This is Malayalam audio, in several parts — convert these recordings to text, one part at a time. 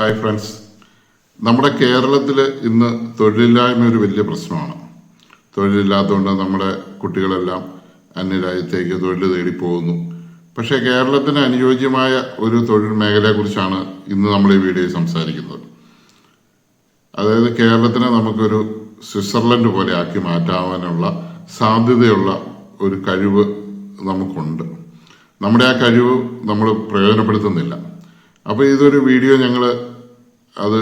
ഹായ് ഫ്രണ്ട്സ്, നമ്മുടെ കേരളത്തിൽ ഇന്ന് തൊഴിലില്ലായ്മ ഒരു വലിയ പ്രശ്നമാണ്. തൊഴിലില്ലാത്തതുകൊണ്ട് നമ്മുടെ കുട്ടികളെല്ലാം അന്യരാജ്യത്തേക്ക് തൊഴിൽ തേടി പോകുന്നു. പക്ഷേ കേരളത്തിന് അനുയോജ്യമായ ഒരു തൊഴിൽ മേഖലയെക്കുറിച്ചാണ് ഇന്ന് നമ്മൾ ഈ വീഡിയോയിൽ സംസാരിക്കുന്നത്. അതായത് കേരളത്തിനെ നമുക്കൊരു സ്വിറ്റ്സർലൻഡ് പോലെ ആക്കി മാറ്റാനുള്ള സാധ്യതയുള്ള ഒരു കഴിവ് നമുക്കുണ്ട്. നമ്മുടെ ആ കഴിവ് നമ്മൾ പ്രയോജനപ്പെടുത്തുന്നില്ല. അപ്പോൾ ഇതൊരു വീഡിയോ ഞങ്ങൾ അത്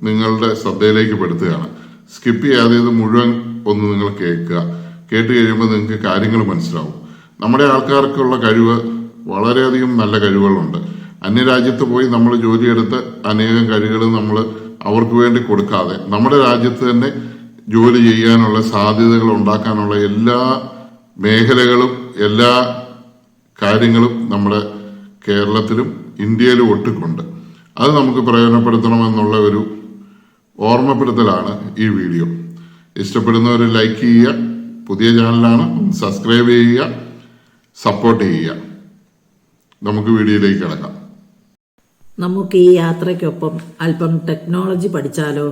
നിങ്ങളുടെ ശ്രദ്ധയിലേക്ക് പെടുത്തുകയാണ്. സ്കിപ്പ് ചെയ്യാതെ ഇത് മുഴുവൻ ഒന്ന് നിങ്ങൾ കേൾക്കുക. കേട്ട് കഴിയുമ്പോൾ നിങ്ങൾക്ക് കാര്യങ്ങൾ മനസ്സിലാവും. നമ്മുടെ ആൾക്കാർക്കുള്ള കഴിവ് വളരെയധികം നല്ല കഴിവുകളുണ്ട്. അന്യരാജ്യത്ത് പോയി നമ്മൾ ജോലിയെടുത്ത് അനേകം കഴിവുകൾ നമ്മൾ അവർക്ക് വേണ്ടി കൊടുക്കാതെ നമ്മുടെ രാജ്യത്ത് തന്നെ ജോലി ചെയ്യാനുള്ള സാധ്യതകൾ ഉണ്ടാക്കാനുള്ള എല്ലാ മേഖലകളും എല്ലാ കാര്യങ്ങളും നമ്മുടെ കേരളത്തിലും ഇന്ത്യയിലും ഒട്ടുക്കുണ്ട്. അത് നമുക്ക് പ്രയോജനപ്പെടുത്തണമെന്നുള്ള ഒരു ഓർമ്മപ്പെടുത്തലാണ് ഈ വീഡിയോ. ഇഷ്ടപ്പെടുന്നവർ ലൈക്ക് ചെയ്യുക, പുതിയ ചാനലാണ് സബ്സ്ക്രൈബ് ചെയ്യുക, സപ്പോർട്ട് ചെയ്യുക. നമുക്ക് വീഡിയോയിലേക്ക് കിടക്കാം. നമുക്ക് ഈ യാത്രയ്ക്കൊപ്പം അല്പം ടെക്നോളജി പഠിച്ചാലോ?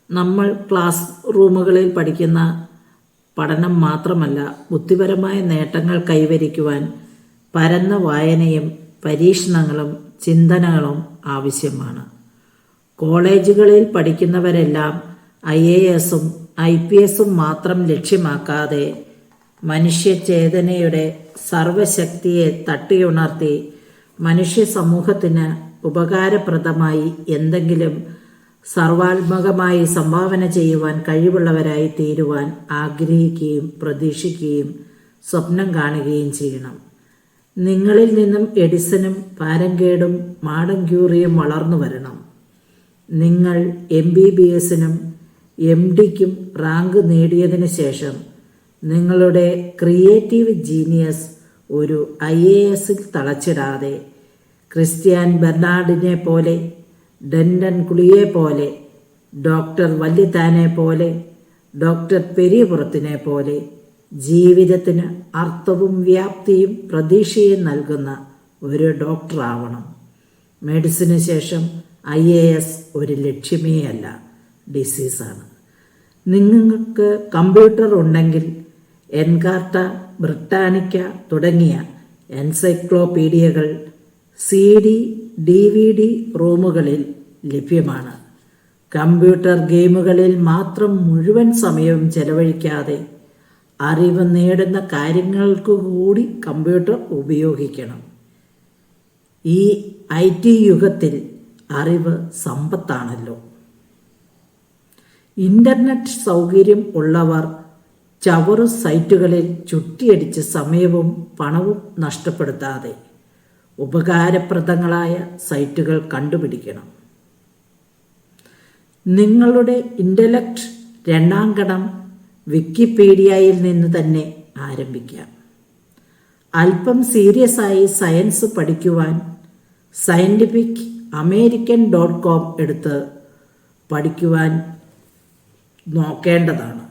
നമ്മൾ ക്ലാസ് റൂമുകളിൽ പഠിക്കുന്ന പഠനം മാത്രമല്ല, ബുദ്ധിപരമായ നേട്ടങ്ങൾ കൈവരിക്കുവാൻ പരന്ന വായനയും പരീക്ഷണങ്ങളും ചിന്തനകളും ആവശ്യമാണ്. കോളേജുകളിൽ പഠിക്കുന്നവരെല്ലാം IAS-ഉം IPS-ഉം മാത്രം ലക്ഷ്യമാക്കാതെ മനുഷ്യചേതനയുടെ സർവശക്തിയെ തട്ടിയുണർത്തി മനുഷ്യ സമൂഹത്തിന് ഉപകാരപ്രദമായി എന്തെങ്കിലും സർവാത്മകമായി സംഭാവന ചെയ്യുവാൻ കഴിവുള്ളവരായി തീരുവാൻ ആഗ്രഹിക്കുകയും പ്രതീക്ഷിക്കുകയും സ്വപ്നം കാണുകയും ചെയ്യണം. നിങ്ങളിൽ നിന്നും എഡിസണും പാരങ്കേഡും മാഡം ക്യൂറിയും വളർന്നു വരണം. നിങ്ങൾ MBBS-നും MD-ക്കും റാങ്ക് നേടിയതിനു ശേഷം നിങ്ങളുടെ ക്രിയേറ്റീവ് ജീനിയസ് ഒരു IAS-ൽ തളച്ചിടാതെ ക്രിസ്ത്യാൻ ബെർണാഡിനെ പോലെ, ഡെൻഡൻ കുളിയെ പോലെ, ഡോക്ടർ വല്യത്താനെ പോലെ, ഡോക്ടർ പെരിയപുറത്തിനെ പോലെ ജീവിതത്തിന് അർത്ഥവും വ്യാപ്തിയും പ്രതീക്ഷയും നൽകുന്ന ഒരു ഡോക്ടറാവണം. മെഡിസിന് ശേഷം IAS ഒരു ലക്ഷ്യമേ അല്ല, ഡിസീസാണ്. നിങ്ങൾക്ക് കമ്പ്യൂട്ടർ ഉണ്ടെങ്കിൽ എൻകാർട്ട, ബ്രിട്ടാനിക്ക തുടങ്ങിയ എൻസൈക്ലോപീഡിയകൾ CD, DVD റൂമുകളിൽ ലഭ്യമാണ്. കമ്പ്യൂട്ടർ ഗെയിമുകളിൽ മാത്രം മുഴുവൻ സമയവും ചെലവഴിക്കാതെ അറിവ് നേടുന്ന കാര്യങ്ങൾക്ക് കൂടി കമ്പ്യൂട്ടർ ഉപയോഗിക്കണം. ഈ IT യുഗത്തിൽ അറിവ് സമ്പത്താണല്ലോ. ഇന്റർനെറ്റ് സൗകര്യം ഉള്ളവർ ചവറു സൈറ്റുകളിൽ ചുറ്റിയടിച്ച് സമയവും പണവും നഷ്ടപ്പെടുത്താതെ ഉപകാരപ്രദങ്ങളായ സൈറ്റുകൾ കണ്ടുപിടിക്കണം. നിങ്ങളുടെ ഇന്റലക്ട് രണ്ടാം കടം വിക്കിപീഡിയയിൽ നിന്ന് തന്നെ ആരംഭിക്കാം. അല്പം സീരിയസ് ആയി സയൻസ് പഠിക്കുവാൻ സയൻറ്റിഫിക് American.com എടുത്ത് പഠിക്കുവാൻ നോക്കേണ്ടതാണ്.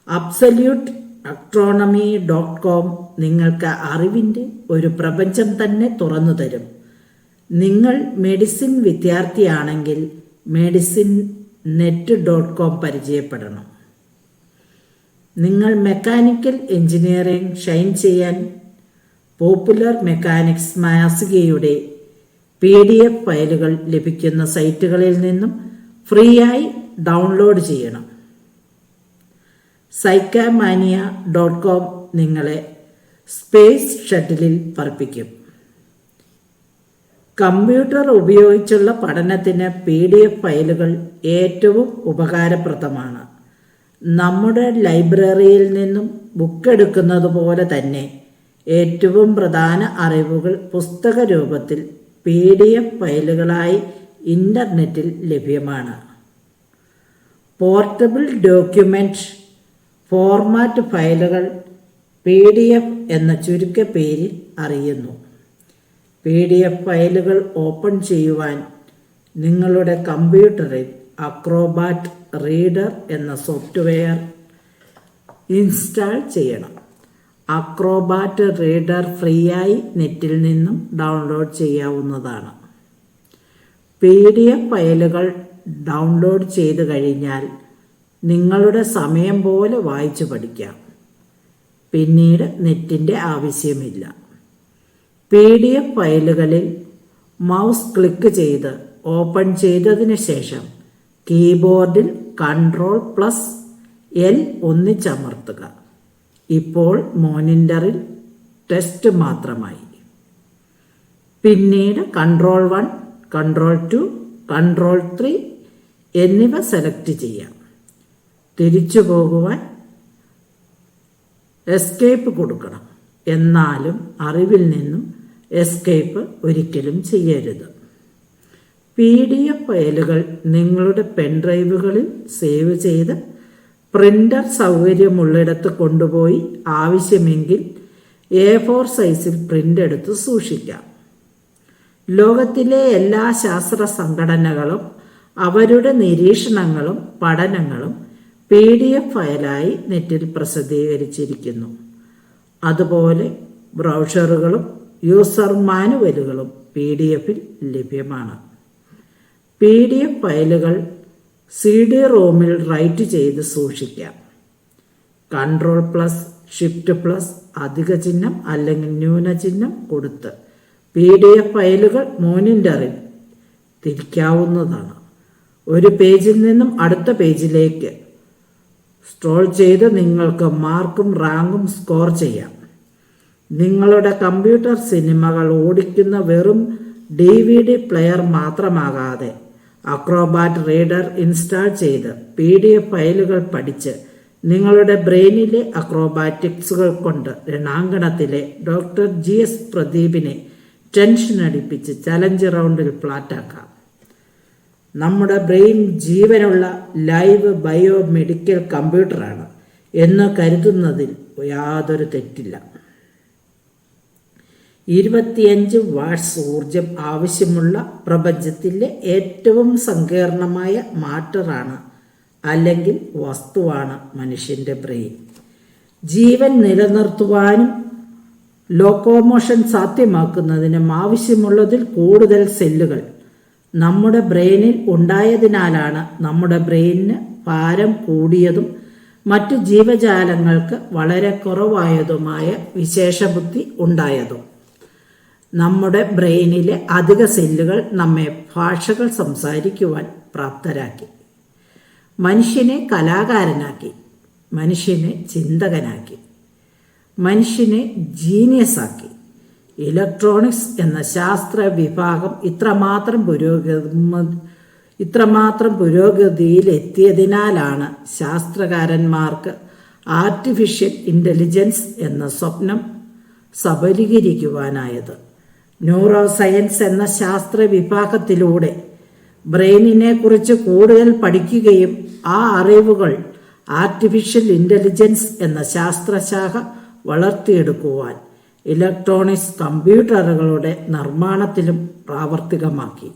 അബ്സല്യൂട്ട് astronomy.com നിങ്ങൾക്ക് അറിവിൻ്റെ ഒരു പ്രപഞ്ചം തന്നെ തുറന്നു തരും. നിങ്ങൾ മെഡിസിൻ വിദ്യാർത്ഥിയാണെങ്കിൽ medicinenet.com പരിചയപ്പെടണം. നിങ്ങൾ മെക്കാനിക്കൽ എഞ്ചിനീയറിംഗ് ഷൈൻ ചെയ്യാൻ പോപ്പുലർ മെക്കാനിക്സ് മാസികയുടെ PDF ഫയലുകൾ ലഭിക്കുന്ന സൈറ്റുകളിൽ നിന്നും ഫ്രീ ആയി ഡൗൺലോഡ് ചെയ്യണം. psychomania.com നിങ്ങളെ സ്പേസ് ഷട്ടിലിൽ പറപ്പിക്കും. കമ്പ്യൂട്ടർ ഉപയോഗിച്ചുള്ള പഠനത്തിന് PDF ഫയലുകൾ ഏറ്റവും ഉപകാരപ്രദമാണ്. നമ്മുടെ ലൈബ്രറിയിൽ നിന്നും ബുക്ക് എടുക്കുന്നത് പോലെ തന്നെ ഏറ്റവും പ്രധാന അറിവുകൾ പുസ്തക രൂപത്തിൽ PDF ഫയലുകളായി ഇൻ്റർനെറ്റിൽ ലഭ്യമാണ്. പോർട്ടബിൾ ഡോക്യുമെൻ്റ് ഫോർമാറ്റ് ഫയലുകൾ PDF എന്ന ചുരുക്കപ്പേരിൽ അറിയുന്നു. PDF ഫയലുകൾ ഓപ്പൺ ചെയ്യുവാൻ നിങ്ങളുടെ കമ്പ്യൂട്ടറിൽ അക്രോബാറ്റ് റീഡർ എന്ന സോഫ്റ്റ്വെയർ ഇൻസ്റ്റാൾ ചെയ്യണം. അക്രോബാറ്റ് റീഡർ ഫ്രീ ആയി നെറ്റിൽ നിന്നും ഡൗൺലോഡ് ചെയ്യാവുന്നതാണ്. PDF ഫയലുകൾ ഡൗൺലോഡ് ചെയ്ത് കഴിഞ്ഞാൽ നിങ്ങളുടെ സമയം പോലെ വായിച്ചു പഠിക്കാം. പിന്നീട് നെറ്റിൻ്റെ ആവശ്യമില്ല. PDF ഫയലുകളിൽ മൗസ് ക്ലിക്ക് ചെയ്ത് ഓപ്പൺ ചെയ്തതിന് ശേഷം കീബോർഡിൽ Ctrl+L ഒന്നിച്ചമർത്തുക. ഇപ്പോൾ മോണിറ്ററിൽ ടെക്സ്റ്റ് മാത്രമായി. പിന്നീട് Ctrl+1, Ctrl+2, Ctrl+3 എന്നിവ സെലക്ട് ചെയ്യാം. തിരിച്ചു പോകുവാൻ എസ്കേപ്പ് കൊടുക്കണം. എന്നാലും അറിവിൽ നിന്നും എസ്കേപ്പ് ഒരിക്കലും ചെയ്യരുത്. PDF ഫയലുകൾ നിങ്ങളുടെ പെൻഡ്രൈവുകളിൽ സേവ് ചെയ്ത് പ്രിൻ്റർ സൗകര്യമുള്ളിടത്ത് കൊണ്ടുപോയി ആവശ്യമെങ്കിൽ A4 സൈസിൽ പ്രിൻ്റ് എടുത്ത് സൂക്ഷിക്കാം. ലോകത്തിലെ എല്ലാ ശാസ്ത്ര സംഘടനകളും അവരുടെ നിരീക്ഷണങ്ങളും പഠനങ്ങളും PDF ഫയലായി നെറ്റിൽ പ്രസിദ്ധീകരിച്ചിരിക്കുന്നു. അതുപോലെ ബ്രൗഷറുകളും യൂസർ മാനുവലുകളും PDF-ൽ ലഭ്യമാണ്. PDF ഫയലുകൾ CD-ROM-ൽ റൈറ്റ് ചെയ്ത് സൂക്ഷിക്കാം. Ctrl+Shift+ അധിക ചിഹ്നം അല്ലെങ്കിൽ ന്യൂനചിഹ്നം കൊടുത്ത് PDF ഫയലുകൾ മോണിറ്ററിൽ തിരിക്കാവുന്നതാണ്. ഒരു പേജിൽ നിന്നും അടുത്ത പേജിലേക്ക് സ്ക്രോൾ ചെയ്ത് നിങ്ങൾക്ക് മാർക്കും റാങ്കും സ്കോർ ചെയ്യാം. നിങ്ങളുടെ കമ്പ്യൂട്ടർ സിനിമകൾ ഓടിക്കുന്ന വെറും DVD പ്ലെയർ മാത്രമാകാതെ അക്രോബാറ്റ് റീഡർ ഇൻസ്റ്റാൾ ചെയ്ത് PDF ഫയലുകൾ പഠിച്ച് നിങ്ങളുടെ ബ്രെയിനിലെ അക്രോബാറ്റിക്സുകൾ കൊണ്ട് രണാങ്കണത്തിലെ ഡോക്ടർ GS പ്രദീപിനെ ടെൻഷൻ അടിപ്പിച്ച് ചലഞ്ച് റൗണ്ടിൽ ഫ്ലാറ്റാക്കാം. നമ്മുടെ ബ്രെയിൻ ജീവനുള്ള ലൈവ് ബയോ മെഡിക്കൽ കമ്പ്യൂട്ടറാണ് എന്ന് കരുതുന്നതിൽ യാതൊരു തെറ്റില്ല. 25 വാട്ട്സ് ഊർജം ആവശ്യമുള്ള പ്രപഞ്ചത്തിലെ ഏറ്റവും സങ്കീർണമായ മാറ്ററാണ് അല്ലെങ്കിൽ വസ്തുവാണ് മനുഷ്യൻ്റെ ബ്രെയിൻ. ജീവൻ നിലനിർത്തുവാനും ലോക്കോമോഷൻ സാധ്യമാക്കുന്നതിനും ആവശ്യമുള്ളതിൽ കൂടുതൽ സെല്ലുകൾ നമ്മുടെ ബ്രെയിനിൽ ഉണ്ടായതിനാലാണ് നമ്മുടെ ബ്രെയിനിന് ഭാരം കൂടിയതും മറ്റു ജീവജാലങ്ങൾക്ക് വളരെ കുറവായതുമായ വിശേഷബുദ്ധി ഉണ്ടായതും. നമ്മുടെ ബ്രെയിനിലെ അധിക സെല്ലുകൾ നമ്മെ ഭാഷകൾ സംസാരിക്കുവാൻ പ്രാപ്തരാക്കി, മനുഷ്യനെ കലാകാരനാക്കി, മനുഷ്യനെ ചിന്തകനാക്കി, മനുഷ്യനെ ജീനിയസാക്കി. ഇലക്ട്രോണിക്സ് എന്ന ശാസ്ത്ര വിഭാഗം ഇത്രമാത്രം പുരോഗതിയിലെത്തിയതിനാലാണ് ശാസ്ത്രകാരന്മാർക്ക് ആർട്ടിഫിഷ്യൽ ഇൻ്റലിജൻസ് എന്ന സ്വപ്നം സബലീകരിക്കുവാനായത്. ന്യൂറോ സയൻസ് എന്ന ശാസ്ത്ര വിഭാഗത്തിലൂടെ ബ്രെയിനിനെ കുറിച്ച് കൂടുതൽ പഠിക്കുകയും ആ അറിവുകൾ ആർട്ടിഫിഷ്യൽ ഇൻ്റലിജൻസ് എന്ന ശാസ്ത്രശാഖ വളർത്തിയെടുക്കുവാൻ ഇലക്ട്രോണിക്സ് കമ്പ്യൂട്ടറുകളുടെ നിർമ്മാണത്തിലും പ്രാവർത്തികമാക്കി.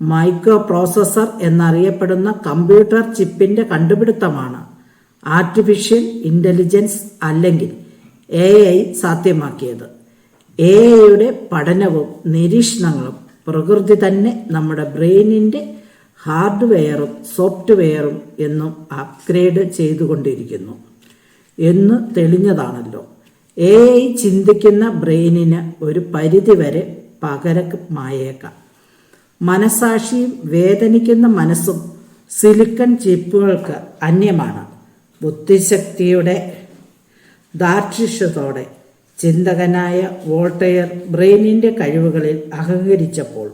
മൈക്രോ പ്രോസസ്സർ എന്നറിയപ്പെടുന്ന കമ്പ്യൂട്ടർ ചിപ്പിൻ്റെ കണ്ടുപിടുത്തമാണ് ആർട്ടിഫിഷ്യൽ ഇൻ്റലിജൻസ് അല്ലെങ്കിൽ AI സാധ്യമാക്കിയത്. AIയുടെ പഠനവും നിരീക്ഷണങ്ങളും പ്രകൃതി തന്നെ നമ്മുടെ ബ്രെയിനിൻ്റെ ഹാർഡ്വെയറും സോഫ്റ്റ്വെയറും എന്നും അപ്ഗ്രേഡ് ചെയ്തുകൊണ്ടിരിക്കുന്നു എന്ന് തെളിഞ്ഞതാണല്ലോ. AI ചിന്തിക്കുന്ന ബ്രെയിനിന് ഒരു പരിധിവരെ പകരമായേക്കാം. മനസാക്ഷിയും വേദനിക്കുന്ന മനസ്സും സിലിക്കൺ ചിപ്പുകൾക്ക് അന്യമാണ്. ബുദ്ധിശക്തിയുടെ ദാർഢ്യത്തോടെ ചിന്തകനായ വോൾട്ടയർ ബ്രെയിനിൻ്റെ കഴിവുകളിൽ അഹങ്കരിച്ചപ്പോൾ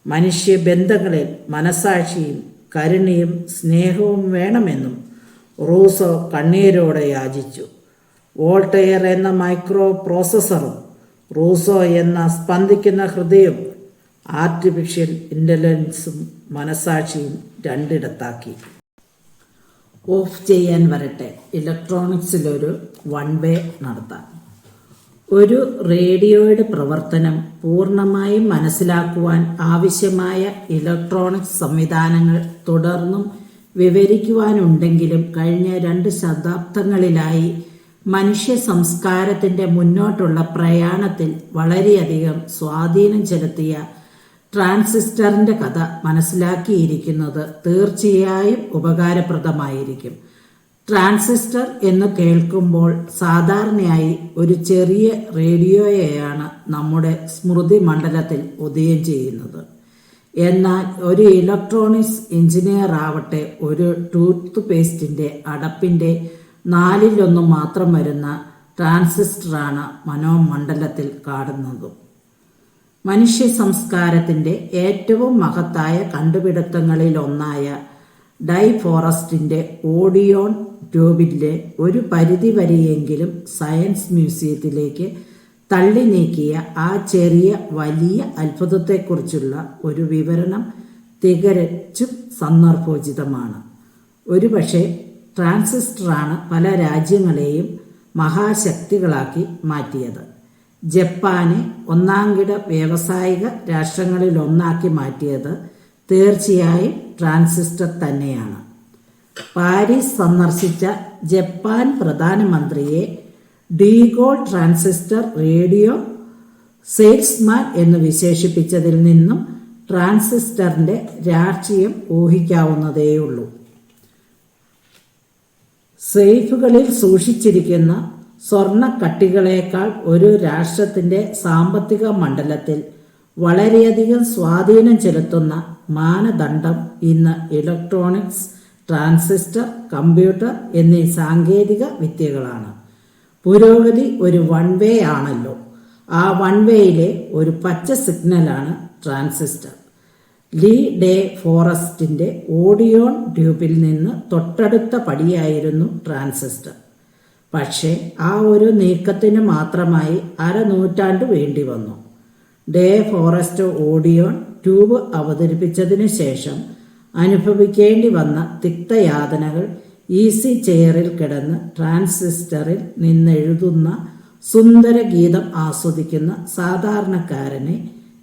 മനുഷ്യബന്ധങ്ങളിൽ മനസാക്ഷിയും കരുണയും സ്നേഹവും വേണമെന്നും റൂസോ കണ്ണീരോടെ യാചിച്ചു. വോൾട്ടയർ എന്ന മൈക്രോ പ്രോസസ്സറും റൂസോ എന്ന സ്പന്ദിക്കുന്ന ഹൃദയം ആർട്ടിഫിഷ്യൽ ഇൻ്റലിജൻസും മനസാക്ഷിയും രണ്ടിടത്താക്കി. ഓഫ് ചെയ്യാൻ വരട്ടെ, ഇലക്ട്രോണിക്സിലൊരു വൺ വേ നടത്താം. ഒരു റേഡിയോയുടെ പ്രവർത്തനം പൂർണ്ണമായും മനസ്സിലാക്കുവാൻ ആവശ്യമായ ഇലക്ട്രോണിക്സ് സംവിധാനങ്ങൾ തുടർന്നും വിവരിക്കുവാനുണ്ടെങ്കിലും കഴിഞ്ഞ 2 ശതാബ്ദങ്ങളിലായി മനുഷ്യ സംസ്കാരത്തിൻ്റെ മുന്നോട്ടുള്ള പ്രയാണത്തിൽ വളരെയധികം സ്വാധീനം ചെലുത്തിയ ട്രാൻസിസ്റ്ററിന്റെ കഥ മനസ്സിലാക്കിയിരിക്കുന്നത് തീർച്ചയായും ഉപകാരപ്രദമായിരിക്കും. ട്രാൻസിസ്റ്റർ എന്ന് കേൾക്കുമ്പോൾ സാധാരണയായി ഒരു ചെറിയ റേഡിയോയെയാണ് നമ്മുടെ സ്മൃതി മണ്ഡലത്തിൽ ഉദയം ചെയ്യുന്നത്. എന്നാൽ ഒരു ഇലക്ട്രോണിക്സ് എഞ്ചിനീയർ ആവട്ടെ ഒരു ടൂത്ത് പേസ്റ്റിന്റെ അടപ്പിന്റെ 1/4 മാത്രം വരുന്ന ട്രാൻസിസ്റ്ററാണ് മനോമണ്ഡലത്തിൽ കാണുന്നതും. മനുഷ്യ സംസ്കാരത്തിന്റെ ഏറ്റവും മഹത്തായ കണ്ടുപിടുത്തങ്ങളിൽ ഒന്നായ ഡൈഫോറസ്റ്റിന്റെ ഓഡിയോൺ ട്യൂബിലെ ഒരു പരിധിവരെയെങ്കിലും സയൻസ് മ്യൂസിയത്തിലേക്ക് തള്ളി നീക്കിയ ആ ചെറിയ വലിയ അത്ഭുതത്തെക്കുറിച്ചുള്ള ഒരു വിവരണം തികച്ചും സന്ദർഭോചിതമാണ്. ഒരുപക്ഷെ ട്രാൻസിസ്റ്ററാണ് പല രാജ്യങ്ങളെയും മഹാശക്തികളാക്കി മാറ്റിയത്. ജപ്പാനെ ഒന്നാംകിട വ്യാവസായിക രാഷ്ട്രങ്ങളിലൊന്നാക്കി മാറ്റിയത് തീർച്ചയായും ട്രാൻസിസ്റ്റർ തന്നെയാണ്. പാരീസ് സന്ദർശിച്ച ജപ്പാൻ പ്രധാനമന്ത്രിയെ ഡീഗോൾ ട്രാൻസിസ്റ്റർ റേഡിയോ സെയിൽസ്മാൻ എന്ന് വിശേഷിപ്പിച്ചതിൽ നിന്നും ട്രാൻസിസ്റ്ററിന്റെ രാഷ്ട്രീയം ഊഹിക്കാവുന്നതേയുള്ളൂ. സേഫുകളിൽ സൂക്ഷിച്ചിരിക്കുന്ന സ്വർണ്ണക്കട്ടികളേക്കാൾ ഒരു രാഷ്ട്രത്തിന്റെ സാമ്പത്തിക മണ്ഡലത്തിൽ വളരെയധികം സ്വാധീനം ചെലുത്തുന്ന മാനദണ്ഡം ഇന്ന് ഇലക്ട്രോണിക്സ്, ട്രാൻസിസ്റ്റർ, കമ്പ്യൂട്ടർ എന്നീ സാങ്കേതിക വിദ്യകളാണ്. പുരോഗതി ഒരു വൺ വേ ആണല്ലോ. ആ വൺ വേയിലെ ഒരു പച്ച സിഗ്നലാണ് ട്രാൻസിസ്റ്റർ. ലീ ഡേ ഫോറസ്റ്റിന്റെ ഓഡിയോൺ ട്യൂബിൽ നിന്ന് തൊട്ടടുത്ത പടിയായിരുന്നു ട്രാൻസിസ്റ്റർ. പക്ഷേ ആ ഒരു നീക്കത്തിന് മാത്രമായി 1/2 നൂറ്റാണ്ട് വേണ്ടി വന്നു. ഡേ ഫോറസ്റ്റ് ഓഡിയോൺ ട്യൂബ് അവതരിപ്പിച്ചതിനു ശേഷം അനുഭവിക്കേണ്ടി വന്ന തിക്തയാതനകൾ ഈസി ചെയറിൽ കിടന്ന് ട്രാൻസിസ്റ്ററിൽ നിന്നെഴുതുന്ന സുന്ദര ഗീതം ആസ്വദിക്കുന്ന സാധാരണക്കാരനെ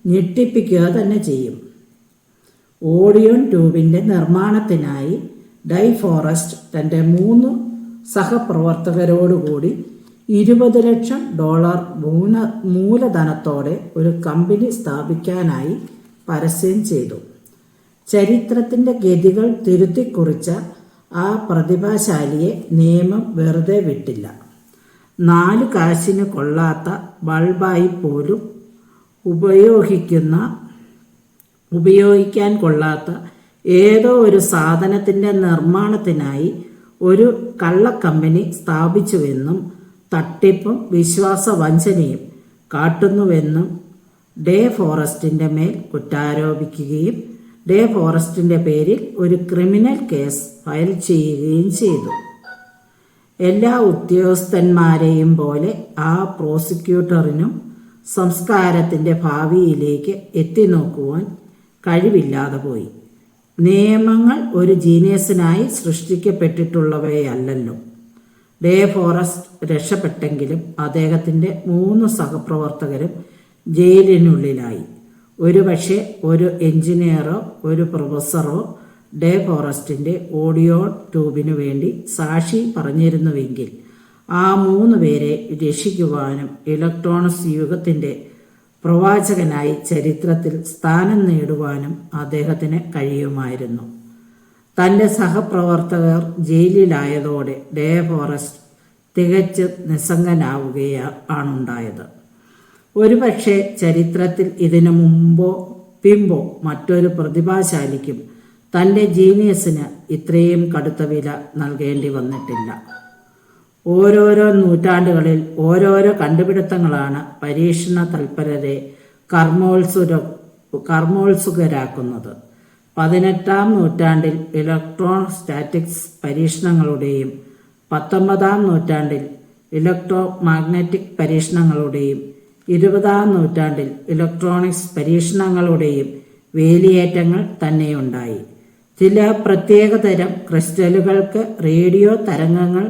ഞെട്ടിപ്പിക്കുക തന്നെ ചെയ്യും. ഓഡിയോൺ ട്യൂബിന്റെ നിർമ്മാണത്തിനായി ഡൈഫോറസ്റ്റ് തന്റെ 3 സഹപ്രവർത്തകരോടുകൂടി $20 ലക്ഷം മൂലധനത്തോടെ ഒരു കമ്പനി സ്ഥാപിക്കാനായി പരസ്യം ചെയ്തു. ചരിത്രത്തിന്റെ ഗതികൾ തിരുത്തിക്കുറിച്ച ആ പ്രതിഭാശാലിയെ നിയമം വെറുതെ വിട്ടില്ല. 4 കാശിന് കൊള്ളാത്ത ബൾബായി പോലും ഉപയോഗിക്കാൻ കൊള്ളാത്ത ഏതോ ഒരു സാധനത്തിന്റെ നിർമ്മാണത്തിനായി ഒരു കള്ളക്കമ്പനി സ്ഥാപിച്ചുവെന്നും തട്ടിപ്പും വിശ്വാസവഞ്ചനയും കാട്ടുന്നുവെന്നും ഡേ ഫോറസ്റ്റിന്റെ മേൽ കുറ്റാരോപിക്കുകയും ഡേ ഫോറസ്റ്റിന്റെ പേരിൽ ഒരു ക്രിമിനൽ കേസ് ഫയൽ ചെയ്യുകയും ചെയ്തു. എല്ലാ ഉദ്യോഗസ്ഥന്മാരെയും പോലെ ആ പ്രോസിക്യൂട്ടറിനും സംസ്കാരത്തിന്റെ ഭാവിയിലേക്ക് എത്തിനോക്കുവാൻ കഴിവില്ലാതെ പോയി. നിയമങ്ങൾ ഒരു ജീനിയസിനായി സൃഷ്ടിക്കപ്പെട്ടിട്ടുള്ളവയല്ലല്ലോ. ഡേ ഫോറസ്റ്റ് രക്ഷപ്പെട്ടെങ്കിലും അദ്ദേഹത്തിന്റെ 3 സഹപ്രവർത്തകരും ജയിലിനുള്ളിലായി. ഒരുപക്ഷെ ഒരു എഞ്ചിനീയറോ ഒരു പ്രൊഫസറോ ഡേ ഫോറസ്റ്റിന്റെ ഓഡിയോ ട്യൂബിനു വേണ്ടി സാക്ഷി പറഞ്ഞിരുന്നുവെങ്കിൽ ആ 3 പേരെ രക്ഷിക്കുവാനും ഇലക്ട്രോണിക്സ് യുഗത്തിന്റെ പ്രവാചകനായി ചരിത്രത്തിൽ സ്ഥാനം നേടുവാനും അദ്ദേഹത്തിന് കഴിയുമായിരുന്നു. തന്റെ സഹപ്രവർത്തകർ ജയിലിലായതോടെ ഡേ ഫോറസ്റ്റ് തികച്ചും നിസ്സംഗനാവുകയാണുണ്ടായത്. ഒരുപക്ഷെ ചരിത്രത്തിൽ ഇതിനു മുമ്പോ പിമ്പോ മറ്റൊരു പ്രതിഭാശാലിക്കും തന്റെ ജീനിയസിന് ഇത്രയും കടുത്ത വില നൽകേണ്ടി വന്നിട്ടില്ല. ഓരോരോ നൂറ്റാണ്ടുകളിൽ ഓരോരോ കണ്ടുപിടുത്തങ്ങളാണ് പരീക്ഷണ തൽപരരെ കർമ്മോത്സുകരാക്കുന്നത്. 18-ാം നൂറ്റാണ്ടിൽ ഇലക്ട്രോസ്റ്റാറ്റിക്സ് പരീക്ഷണങ്ങളുടെയും 19-ാം നൂറ്റാണ്ടിൽ ഇലക്ട്രോമാഗ്നറ്റിക് പരീക്ഷണങ്ങളുടെയും 20-ാം നൂറ്റാണ്ടിൽ ഇലക്ട്രോണിക്സ് പരീക്ഷണങ്ങളുടെയും വേലിയേറ്റങ്ങൾ തന്നെയുണ്ടായി. ചില പ്രത്യേകതരം ക്രിസ്റ്റലുകൾക്ക് റേഡിയോ തരംഗങ്ങൾ